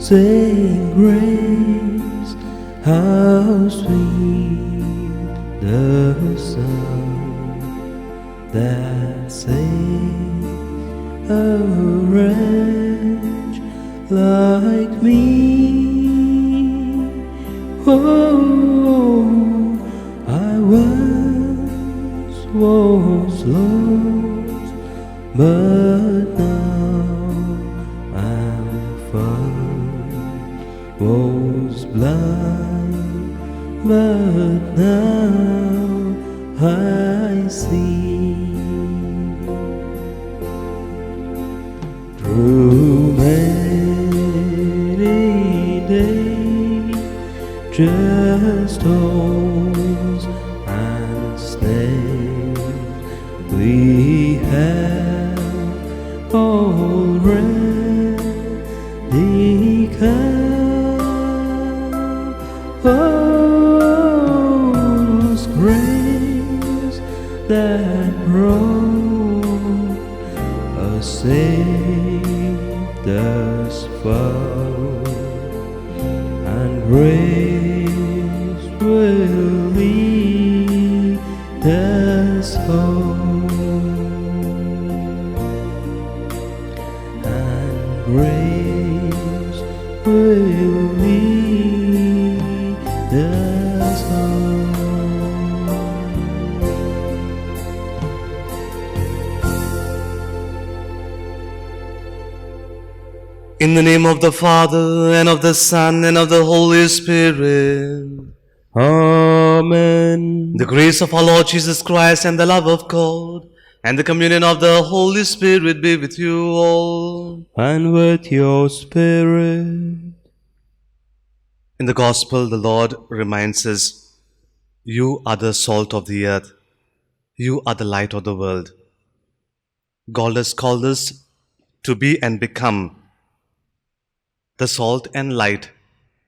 Amazing grace, how sweet the sound that saved a wretch like me. Oh, I once was lost, but now I'm found. Was blind, but now I see. Through many days, just stones and snares, we have already come. Oh, those grace that brought us saved us far, and grace will lead us home, and grace will lead us home. In the name of the Father, and of the Son, and of the Holy Spirit. Amen. The grace of our Lord Jesus Christ, and the love of God, and the communion of the Holy Spirit be with you all. And with your spirit. In the Gospel, the Lord reminds us, you are the salt of the earth. You are the light of the world. God has called us to be and become the salt and light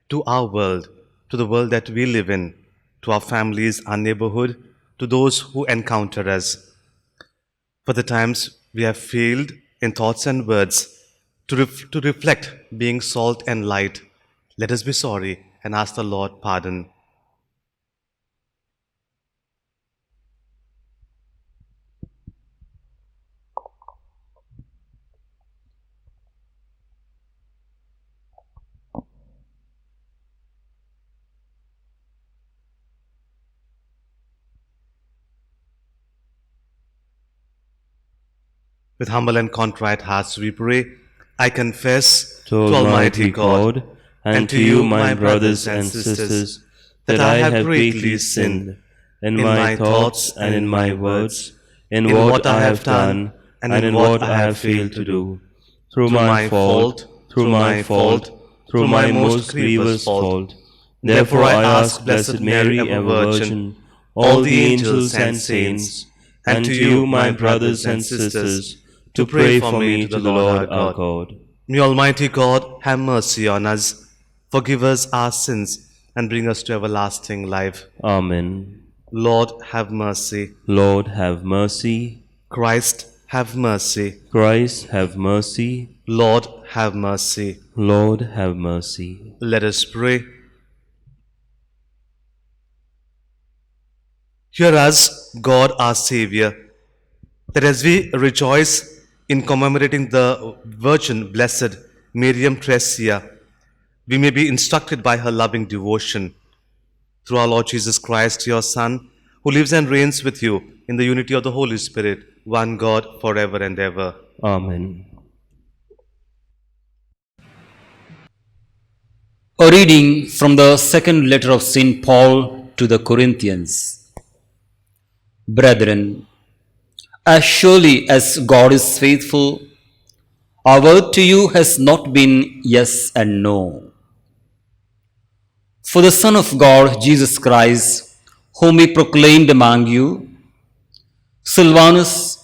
to our world, to the world that we live in, to our families, our neighborhood, to those who encounter us. For the times we have failed in thoughts and words to reflect being salt and light, let us be sorry and ask the Lord pardon. With humble and contrite hearts we pray, I confess To Almighty God, and to you, my brothers and sisters, that I have greatly sinned in my thoughts and in my words, in what I have done and in what I have failed to do. Through my fault, through my most grievous fault. Therefore I ask Blessed Mary, ever Virgin, all the angels and saints, and to you, my brothers and sisters, to pray for me to the Lord our God. May Almighty God have mercy on us, forgive us our sins, and bring us to everlasting life. Amen. Lord, have mercy. Lord, have mercy. Christ, have mercy. Christ, have mercy. Lord, have mercy. Lord, have mercy. Let us pray. Hear us, God our Saviour, that as we rejoice in commemorating the Virgin Blessed Miriam Tresia, we may be instructed by her loving devotion. Through our Lord Jesus Christ, your Son, who lives and reigns with you in the unity of the Holy Spirit, one God, forever and ever. Amen. A reading from the second letter of St. Paul to the Corinthians. Brethren, as surely as God is faithful, our word to you has not been yes and no. For the Son of God, Jesus Christ, whom we proclaimed among you, Silvanus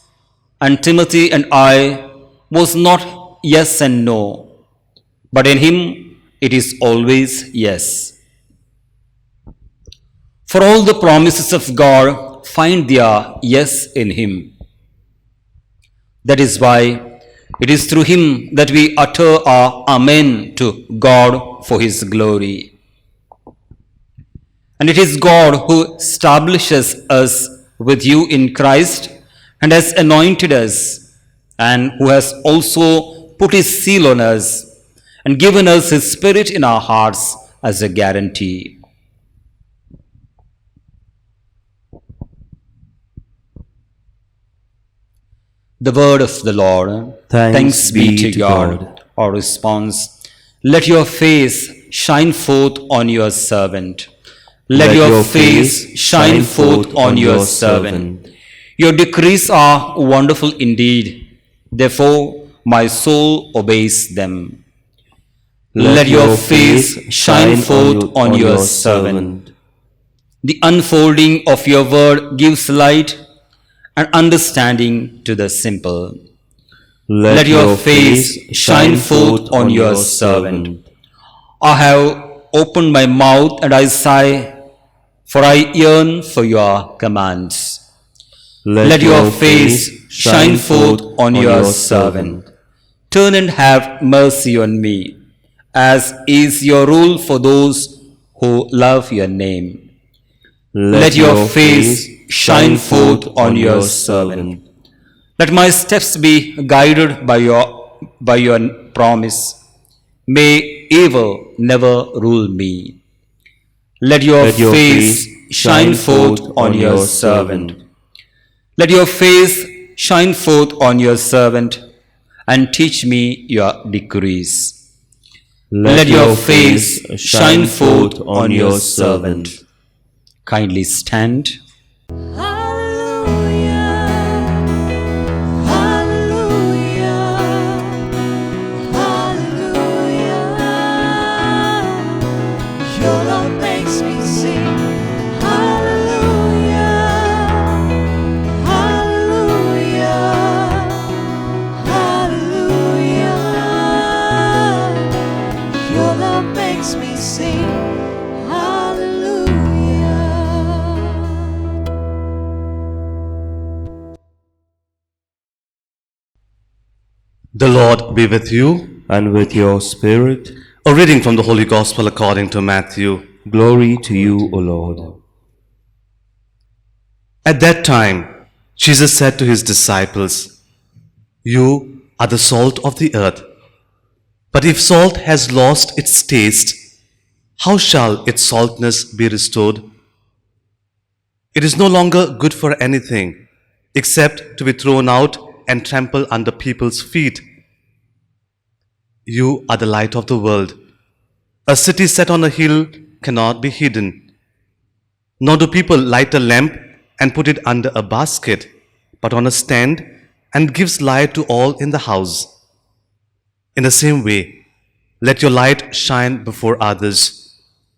and Timothy and I, was not yes and no, but in him it is always yes. For all the promises of God find their yes in him. That is why It is through him that we utter our Amen to God for his glory. And it is God who establishes us with you in Christ and has anointed us, and who has also put his seal on us and given us his Spirit in our hearts as a guarantee. The word of the Lord. Thanks be to God. Our response: let your face shine forth on your servant. Let your face shine forth on your servant. Your decrees are wonderful indeed. Therefore, my soul obeys them. Let your face shine forth on your servant. The unfolding of your word gives light and understanding to the simple. Let your face shine forth on your servant. I have opened my mouth and I sigh, for I yearn for your commands. Let your face shine forth on your servant. Turn and have mercy on me, as is your rule for those who love your name. Let your face shine forth on your servant. Let my steps be guided by your promise. May evil never rule me. Let your face shine forth on your servant. Let your face shine forth on your servant, and teach me your decrees. Let your face shine forth on your servant. Kindly stand. Hallelujah, hallelujah, hallelujah. Your love makes me sing. Hallelujah, hallelujah, hallelujah. Your love makes me sing. Hallelujah. The Lord be with you. And with your spirit, A reading from the Holy Gospel according to Matthew. glory to you, O Lord. At that time, Jesus said to his disciples, "You are the salt of the earth. But if salt has lost its taste, how shall its saltness be restored? It is no longer good for anything except to be thrown out and trampled under people's feet. You are the light of the world. A city set on a hill cannot be hidden. Nor do people light a lamp and put it under a basket, but on a stand, and gives light to all in the house. In the same way, let your light shine before others,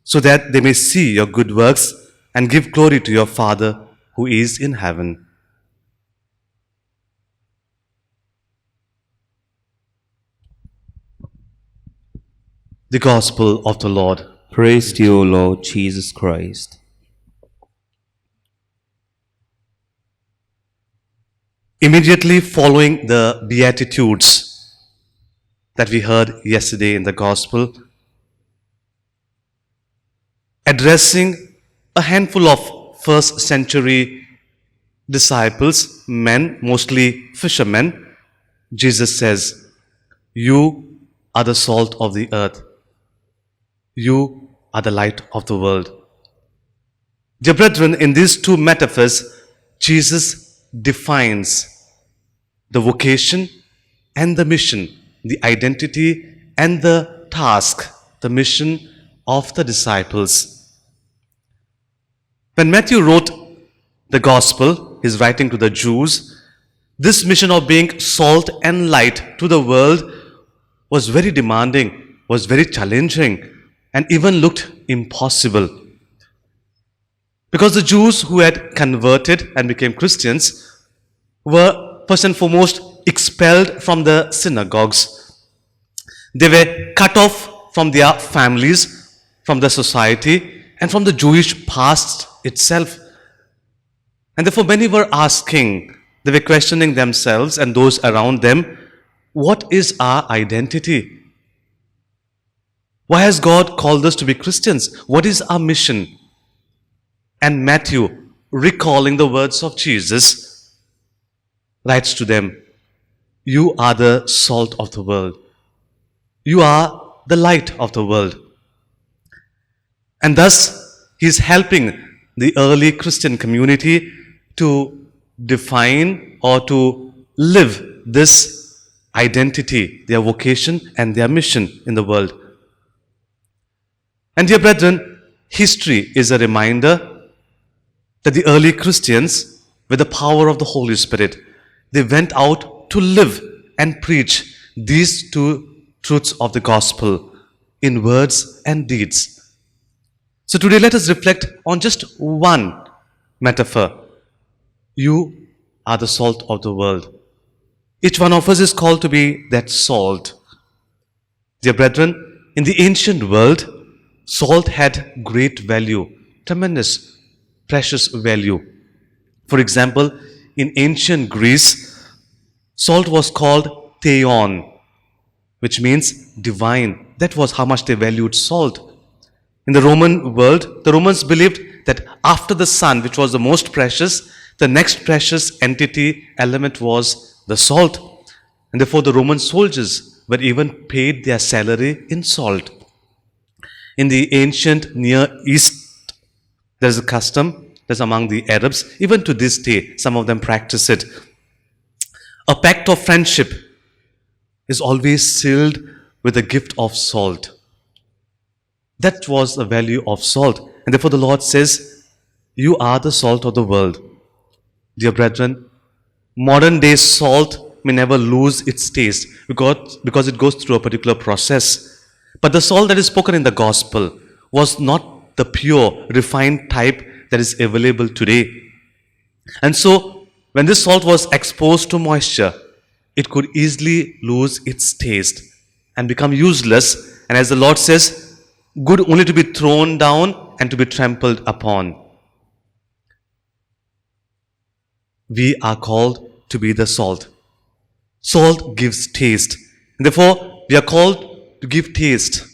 so that they may see your good works and give glory to your Father who is in heaven." The Gospel of the Lord. Praise to you, O Lord Jesus Christ. Immediately following the Beatitudes that we heard yesterday in the Gospel, addressing a handful of first century disciples, men, mostly fishermen, Jesus says, "You are the salt of the earth. You are the light of the world." Dear brethren, in these two metaphors, Jesus defines the vocation and the mission, the identity and the task, the mission of the disciples. When Matthew wrote the Gospel, he's writing to the Jews, this mission of being salt and light to the world was very demanding, was very challenging, and even looked impossible. Because the Jews who had converted and became Christians were first and foremost expelled from the synagogues. They were cut off from their families, from the society, and from the Jewish past itself. And therefore many were asking, they were questioning themselves and those around them, What is our identity? Why has God called us to be Christians? What is our mission? And Matthew, recalling the words of Jesus, writes to them, you are the salt of the world. You are the light of the world. And thus, he is helping the early Christian community to define or to live this identity, their vocation and their mission in the world. And dear brethren, history is a reminder that the early Christians, with the power of the Holy Spirit, they went out to live and preach these two truths of the gospel in words and deeds. So today let us reflect on just one metaphor. You are the salt of the world. Each one of us is called to be that salt. Dear brethren, in the ancient world, salt had great value, tremendous, precious value. For example, in ancient Greece, salt was called theon, which means divine. That was how much they valued salt. In the Roman world, the Romans believed that after the sun, which was the most precious, the next precious entity, element was the salt. And therefore the Roman soldiers were even paid their salary in salt. In the ancient Near East, there is a custom that's among the Arabs. Even to this day, some of them practice it. A pact of friendship is always sealed with a gift of salt. That was the value of salt. And therefore the Lord says, you are the salt of the world. Dear brethren, modern day salt may never lose its taste because it goes through a particular process. But the salt that is spoken in the gospel was not the pure, refined type that is available today. And so, when this salt was exposed to moisture, it could easily lose its taste and become useless. And as the Lord says, good only to be thrown down and to be trampled upon. We are called to be the salt. Salt gives taste. And therefore, we are called to give taste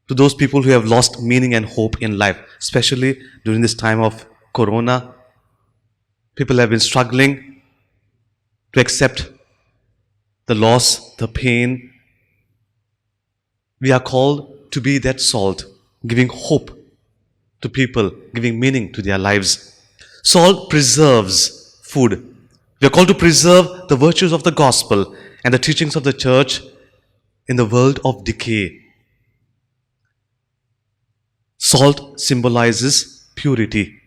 to those people who have lost meaning and hope in life, especially during this time of Corona. People have been struggling to accept the loss, the pain. We are called to be that salt, giving hope to people, giving meaning to their lives. Salt preserves food. We are called to preserve the virtues of the gospel and the teachings of the church in the world of decay. Salt symbolizes purity.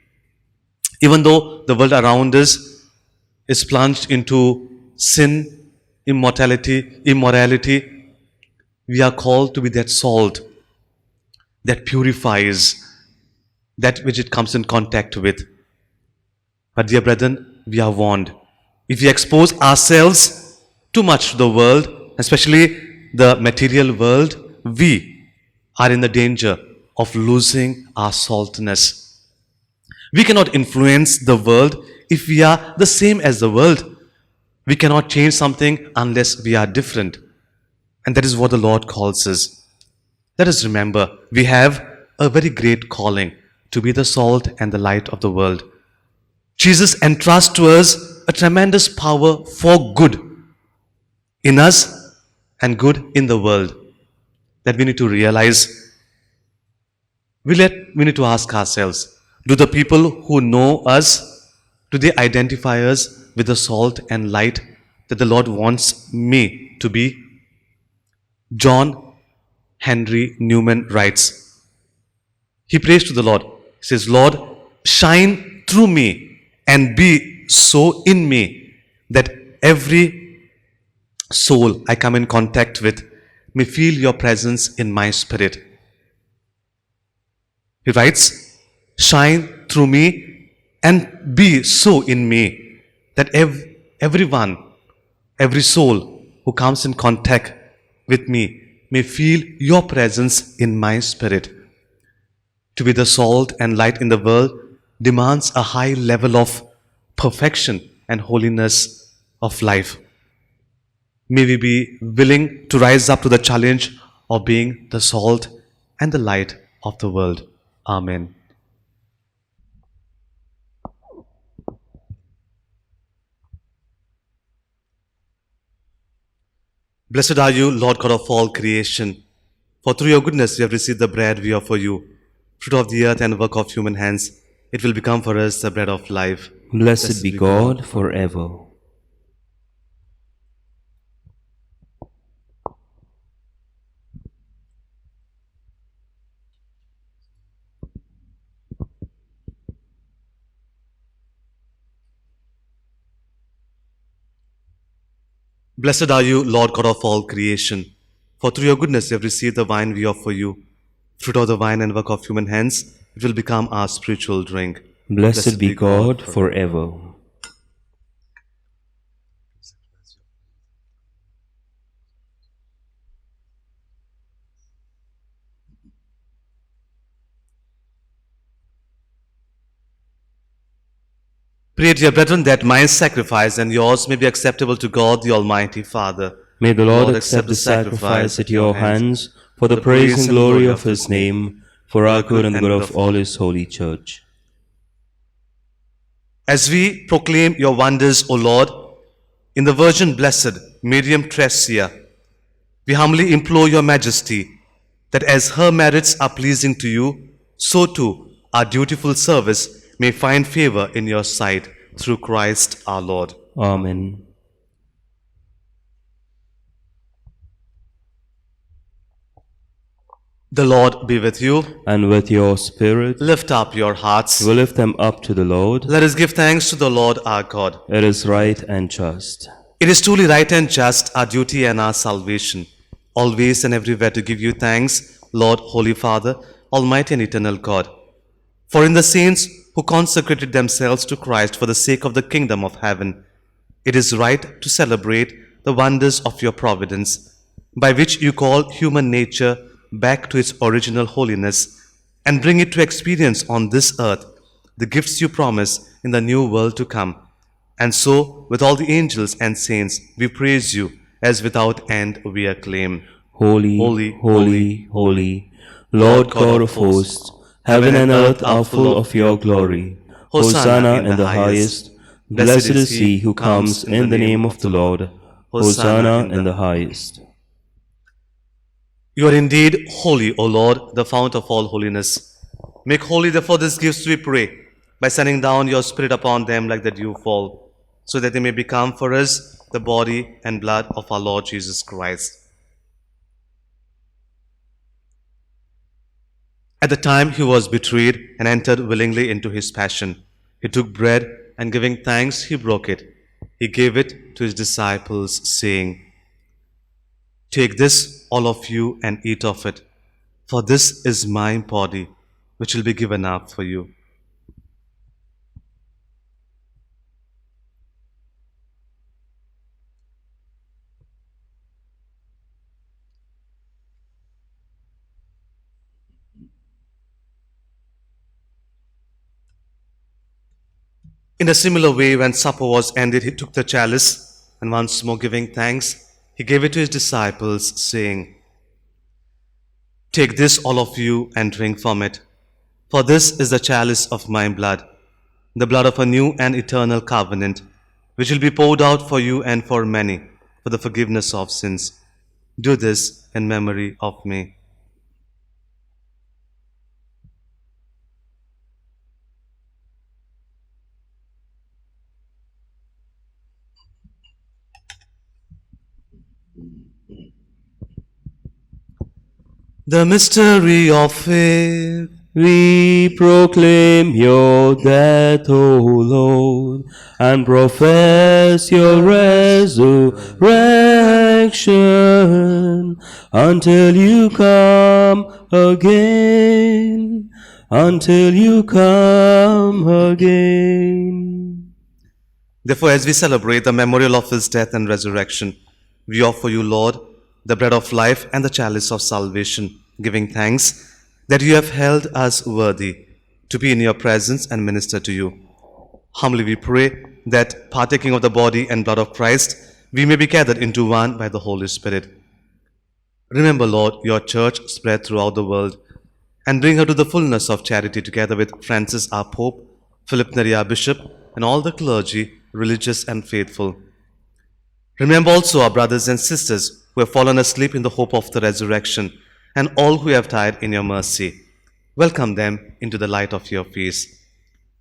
Even though the world around us is plunged into sin, immorality, we are called to be that salt that purifies that which it comes in contact with. But dear brethren, we are warned. If we expose ourselves too much to the world, especially the material world, we are in the danger of losing our saltness. We cannot influence the world if we are the same as the world. We cannot change something unless we are different. And that is what the Lord calls us. Let us remember, we have a very great calling to be the salt and the light of the world. Jesus entrusts to us a tremendous power for good in us and good in the world that we need to realize. We need to ask ourselves, do the people who know us, do they identify us with the salt and light that the Lord wants me to be? John Henry Newman writes, he prays to the Lord. He says, Lord, shine through me and be so in me that every soul I come in contact with may feel your presence in my spirit. He writes, shine through me and be so in me that everyone, every soul who comes in contact with me may feel your presence in my spirit. To be the salt and light in the world demands a high level of perfection and holiness of life. May we be willing to rise up to the challenge of being the salt and the light of the world. Amen. Blessed are you, Lord God of all creation, for through your goodness we have received the bread we offer you, fruit of the earth and work of human hands. It will become for us the bread of life. Blessed be God forever. Blessed are you, Lord God of all creation, for through your goodness we have received the wine we offer you, fruit of the vine and work of human hands. It will become our spiritual drink. Blessed be God forever. Pray, dear brethren, that my sacrifice and yours may be acceptable to God, the Almighty Father. May the Lord accept the sacrifice at your hands for the praise and glory of his name, for our good and the good of all his holy church. As we proclaim your wonders, O Lord, in the Virgin Blessed Miriam Tresia, we humbly implore your majesty that as her merits are pleasing to you, so too our dutiful service may find favor in your sight through Christ our Lord. Amen. The Lord be with you. And with your spirit, Lift up your hearts. we lift them up to the Lord. Let us give thanks to the Lord our God. It is right and just. It is truly right and just, our duty and our salvation, always and everywhere to give you thanks, Lord, Holy Father, Almighty and eternal God. For in the saints who consecrated themselves to Christ for the sake of the kingdom of heaven, it is right to celebrate the wonders of your providence, by which you call human nature back to its original holiness and bring it to experience on this earth the gifts you promise in the new world to come. And so, with all the angels and saints, we praise you, as without end we acclaim. Holy, Holy, holy, holy, Lord God of hosts, heaven and earth are full of your glory. Hosanna in the highest. Blessed is he who comes in the name of the Lord. Hosanna in the highest. You are indeed holy, O Lord, the fount of all holiness. Make holy therefore these gifts, we pray, by sending down your Spirit upon them like the dew fall, so that they may become for us the body and blood of our Lord Jesus Christ. At the time he was betrayed and entered willingly into his passion, he took bread and giving thanks, he broke it. He gave it to his disciples, saying, "Take this, all of you, and eat of it, for this is my body, which will be given up for you." In a similar way, when supper was ended, he took the chalice, and once more giving thanks, he gave it to his disciples, saying, "Take this, all of you, and drink from it, for this is the chalice of my blood, the blood of a new and eternal covenant, which will be poured out for you and for many, for the forgiveness of sins. Do this in memory of me." The mystery of faith. We proclaim your death, O Lord, and profess your resurrection until you come again, until you come again. Therefore, as we celebrate the memorial of his death and resurrection, we offer you, Lord, the bread of life and the chalice of salvation, giving thanks that you have held us worthy to be in your presence and minister to you. Humbly we pray that, partaking of the body and blood of Christ, we may be gathered into one by the Holy Spirit. Remember, Lord, your church spread throughout the world, and bring her to the fullness of charity together with Francis our Pope, Philip Neri our Bishop, and all the clergy, religious and faithful. Remember also our brothers and sisters who have fallen asleep in the hope of the resurrection, and all who have died in your mercy. Welcome them into the light of your face.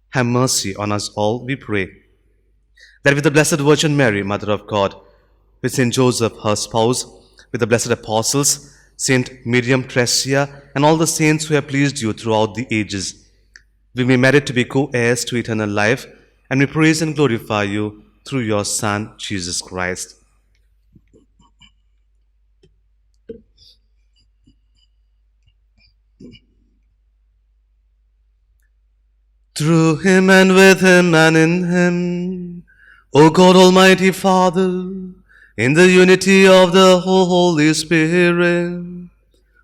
Have mercy on us all, we pray, that with the Blessed Virgin Mary, Mother of God, with Saint Joseph, her spouse, with the blessed apostles, Saint Miriam Tresia, and all the saints who have pleased you throughout the ages, we may merit to be co-heirs to eternal life, and we praise and glorify you through your Son, Jesus Christ. Through him and with him and in him, O God Almighty Father, in the unity of the Holy Spirit,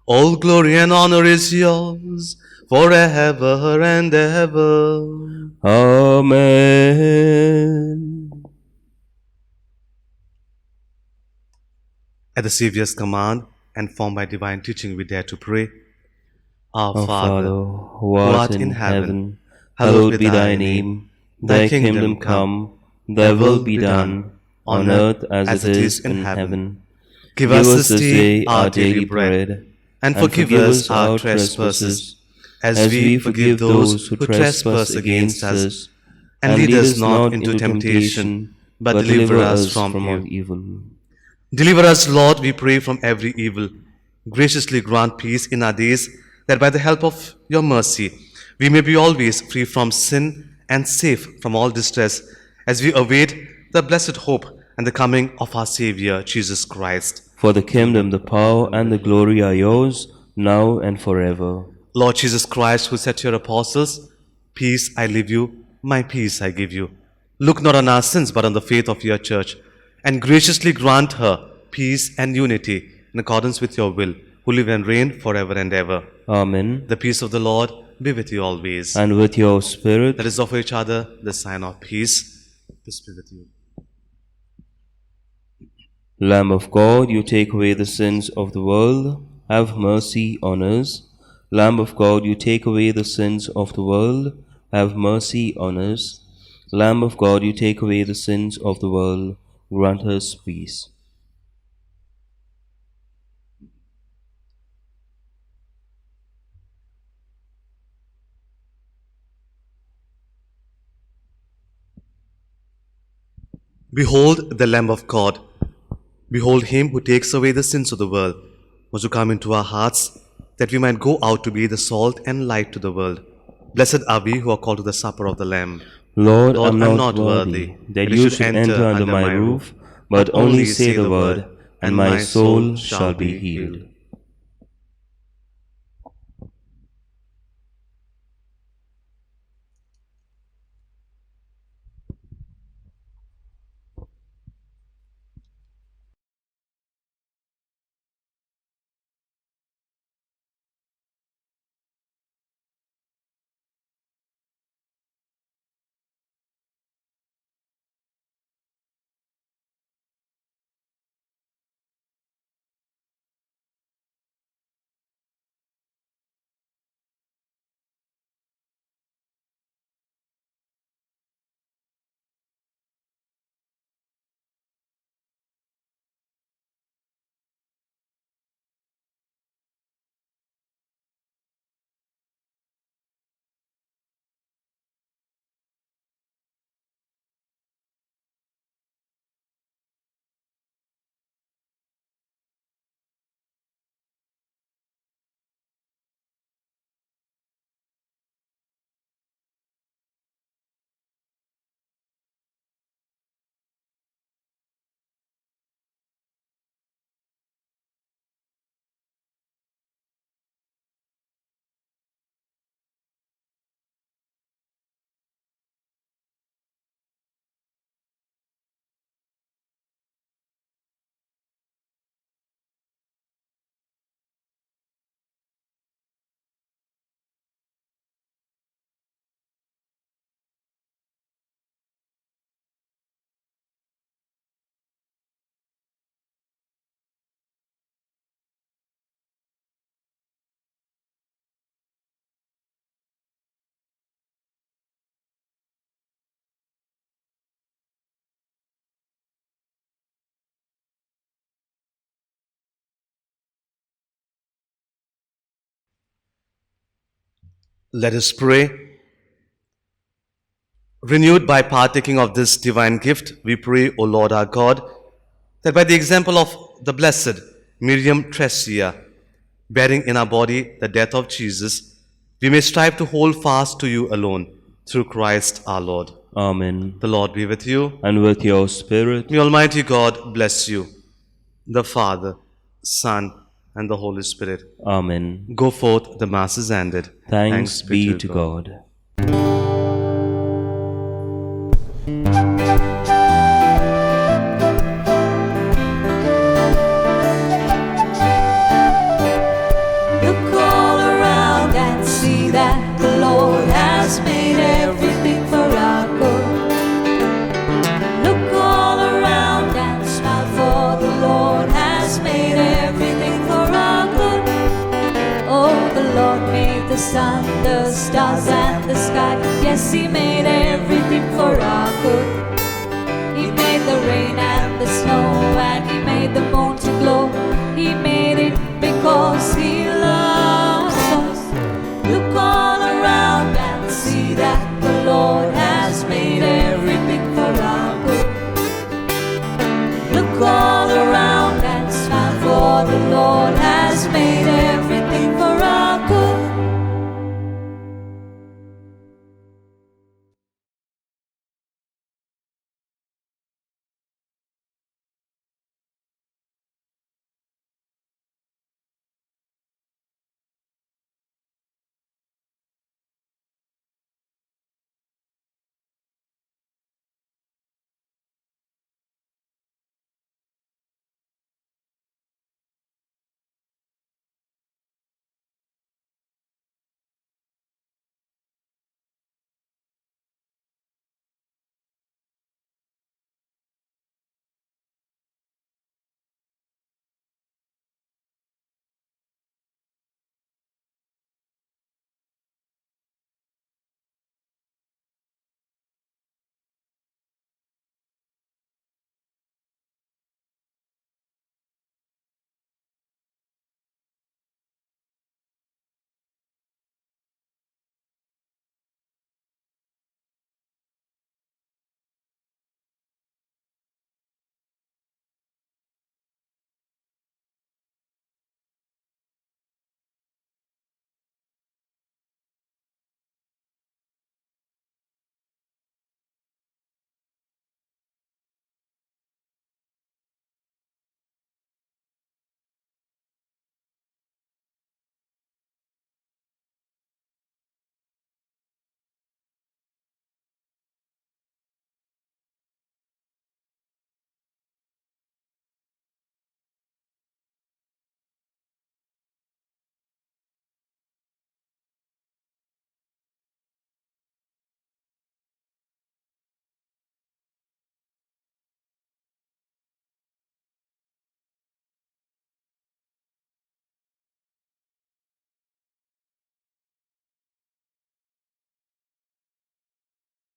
all glory and honor is yours forever and ever. Amen. At the Saviour's command and formed by divine teaching, we dare to pray. Our Our Father, Father, who art in heaven, hallowed be thy name. Thy kingdom come, thy will be done, on earth as it is in heaven. Give us this day our daily bread, and forgive us our trespasses, as we forgive those who trespass against us. And lead us not into temptation, but deliver us from evil. Deliver us, Lord, we pray, from every evil. Graciously grant peace in our days, that by the help of your mercy, we may be always free from sin and safe from all distress, as we await the blessed hope and the coming of our Savior, Jesus Christ. For the kingdom, the power, and the glory are yours, now and forever. Lord Jesus Christ, who said to your apostles, "Peace I leave you, my peace I give you," look not on our sins, but on the faith of your church, and graciously grant her peace and unity in accordance with your will, who live and reign forever and ever. Amen. The peace of the Lord be with you always. And with your spirit. Let us offer each other the sign of peace. Peace be with you. Lamb of God, you take away the sins of the world, have mercy on us. Lamb of God, you take away the sins of the world, have mercy on us. Lamb of God, you take away the sins of the world, grant us peace. Behold the Lamb of God. Behold him who takes away the sins of the world. Was to come into our hearts, that we might go out to be the salt and light to the world. Blessed are we who are called to the supper of the Lamb. Lord, Lord, I'm not worthy that you should enter under my roof, but only say the word, and my soul shall be healed. Let us pray. Renewed by partaking of this divine gift, we pray, O Lord our God, that by the example of the blessed Miriam Tresia, bearing in our body the death of Jesus, we may strive to hold fast to you alone, through Christ our Lord. Amen. The Lord be with you. And with your spirit. May Almighty God bless you, the Father, Son, and the Holy Spirit. Amen. Go forth, the Mass is ended. Thanks be to God. Look all around and see that the Lord has made everything for our good. Look all around and smile, for the Lord has made everything for our good. Oh, the Lord made the sun, the stars, and the sky. Yes, He made everything for our good.